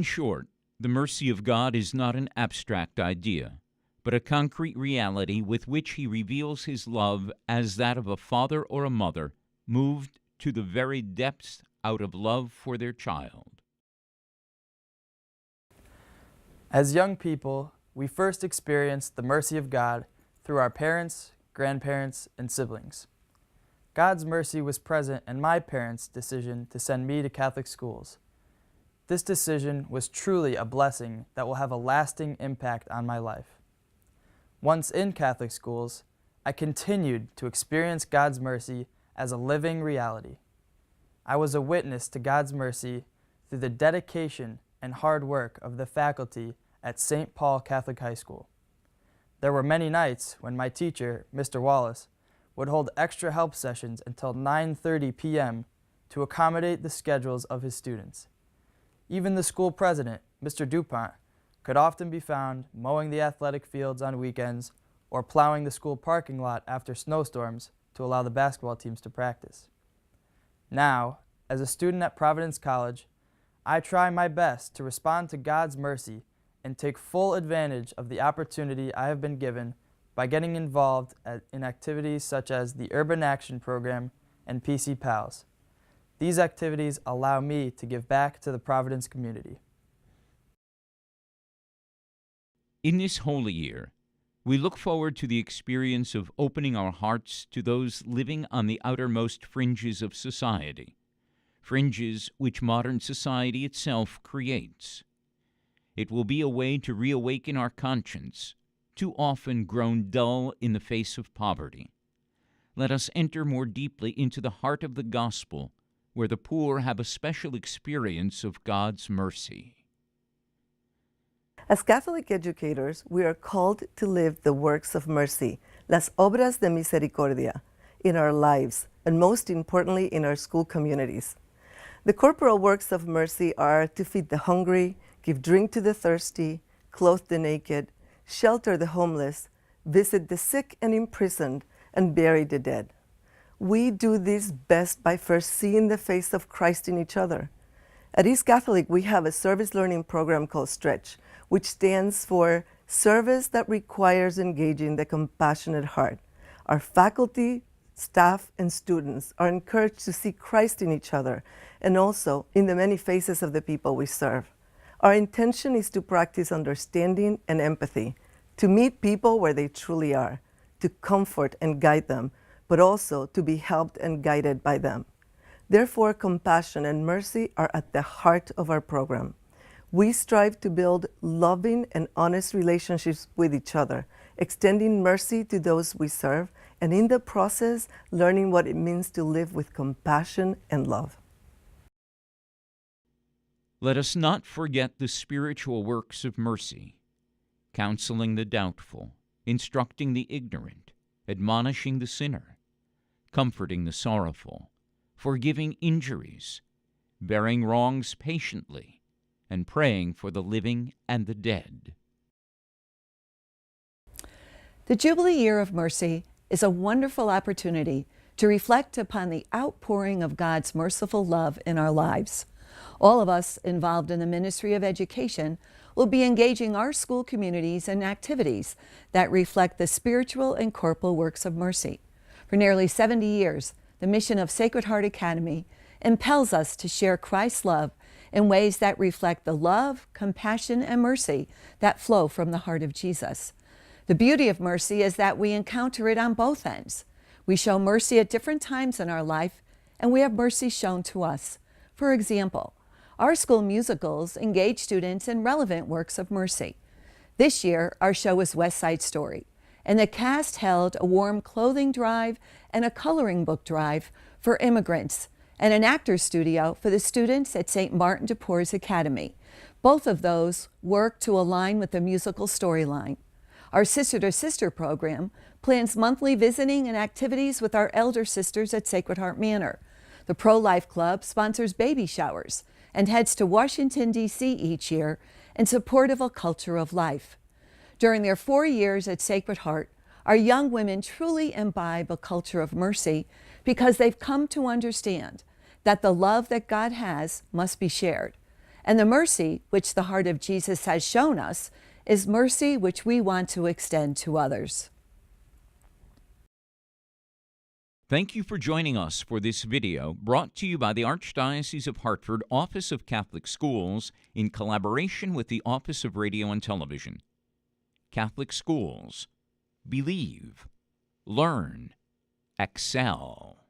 short, the mercy of God is not an abstract idea, but a concrete reality with which He reveals His love as that of a father or a mother moved to the very depths out of love for their child. As young people, we first experience the mercy of God through our parents, grandparents, and siblings. God's mercy was present in my parents' decision to send me to Catholic schools. This decision was truly a blessing that will have a lasting impact on my life. Once in Catholic schools, I continued to experience God's mercy as a living reality. I was a witness to God's mercy through the dedication and hard work of the faculty at St. Paul Catholic High School. There were many nights when my teacher, Mr. Wallace, would hold extra help sessions until 9:30 p.m. to accommodate the schedules of his students. Even the school president, Mr. DuPont, could often be found mowing the athletic fields on weekends or plowing the school parking lot after snowstorms to allow the basketball teams to practice. Now, as a student at Providence College, I try my best to respond to God's mercy and take full advantage of the opportunity I have been given by getting involved in activities such as the Urban Action Program and PC Pals. These activities allow me to give back to the Providence community. In this holy year, we look forward to the experience of opening our hearts to those living on the outermost fringes of society, fringes which modern society itself creates. It will be a way to reawaken our conscience, too often grown dull in the face of poverty. Let us enter more deeply into the heart of the gospel, where the poor have a special experience of God's mercy. As Catholic educators, we are called to live the works of mercy, las obras de misericordia, in our lives, and most importantly, in our school communities. The corporal works of mercy are to feed the hungry, give drink to the thirsty, clothe the naked, shelter the homeless, visit the sick and imprisoned, and bury the dead. We do this best by first seeing the face of Christ in each other. At East Catholic, we have a service learning program called STRETCH, which stands for Service That Requires Engaging the Compassionate Heart. Our faculty, staff, and students are encouraged to see Christ in each other and also in the many faces of the people we serve. Our intention is to practice understanding and empathy, to meet people where they truly are, to comfort and guide them, but also to be helped and guided by them. Therefore, compassion and mercy are at the heart of our program. We strive to build loving and honest relationships with each other, extending mercy to those we serve, and in the process, learning what it means to live with compassion and love. Let us not forget the spiritual works of mercy, counseling the doubtful, instructing the ignorant, admonishing the sinner, comforting the sorrowful, forgiving injuries, bearing wrongs patiently, and praying for the living and the dead. The Jubilee Year of Mercy is a wonderful opportunity to reflect upon the outpouring of God's merciful love in our lives. All of us involved in the Ministry of Education will be engaging our school communities in activities that reflect the spiritual and corporal works of mercy. For nearly 70 years, the mission of Sacred Heart Academy impels us to share Christ's love in ways that reflect the love, compassion, and mercy that flow from the heart of Jesus. The beauty of mercy is that we encounter it on both ends. We show mercy at different times in our life, and we have mercy shown to us. For example, our school musicals engage students in relevant works of mercy. This year, our show was West Side Story, and the cast held a warm clothing drive and a coloring book drive for immigrants and an actor's studio for the students at St. Martin de Porres Academy. Both of those work to align with the musical storyline. Our Sister to Sister program plans monthly visiting and activities with our elder sisters at Sacred Heart Manor. The Pro-Life Club sponsors baby showers and heads to Washington, D.C. each year in support of a culture of life. During their 4 years at Sacred Heart, our young women truly imbibe a culture of mercy because they've come to understand that the love that God has must be shared. And the mercy which the heart of Jesus has shown us is mercy which we want to extend to others. Thank you for joining us for this video brought to you by the Archdiocese of Hartford Office of Catholic Schools in collaboration with the Office of Radio and Television. Catholic Schools. Believe. Learn. Excel.